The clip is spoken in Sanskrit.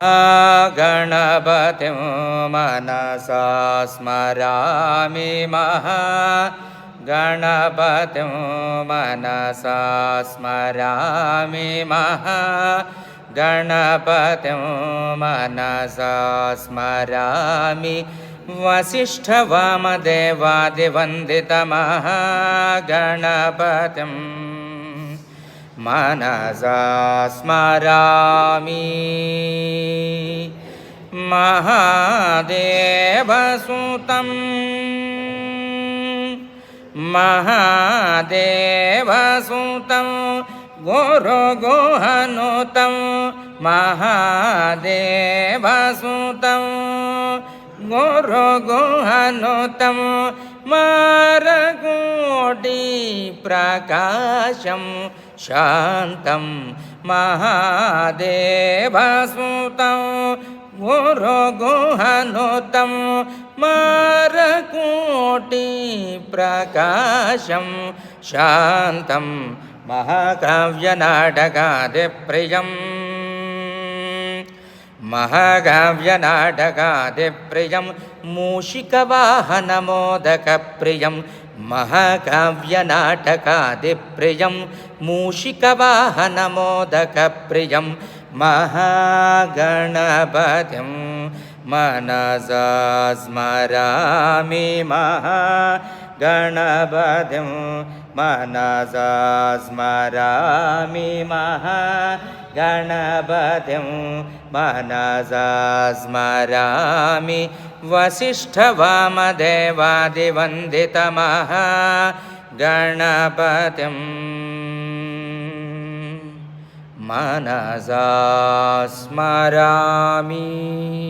गणपतिं मनसा स्मरामि गणपतिं मनसा स्मरामि गणपतिं मनसा स्मरामि वसिष्ठवामदेवादिवन्दितमः गणपतिं मनसा स्मरामि महादेवसुतं गुरुगुहनुतं महादेवसुतं गुरुगुहनुतं मारकोटिप्रकाशं शान्तं महादेवसुतं गुरुगुहनुतं मारकोटिप्रकाशं शान्तं महाकाव्यनाटकादिप्रियं मूषिकवाहनमोदकप्रियं महाकाव्यनाटकादिप्रियं मूषिकवाहनमोदकप्रियं महागणपतिं मनसा स्मरामि गणपतिं मनसा स्मरामि गणपतिं मनसा स्मरामि वसिष्ठवामदेवादिवन्दितमः गणपतिं मनसा स्मरामि।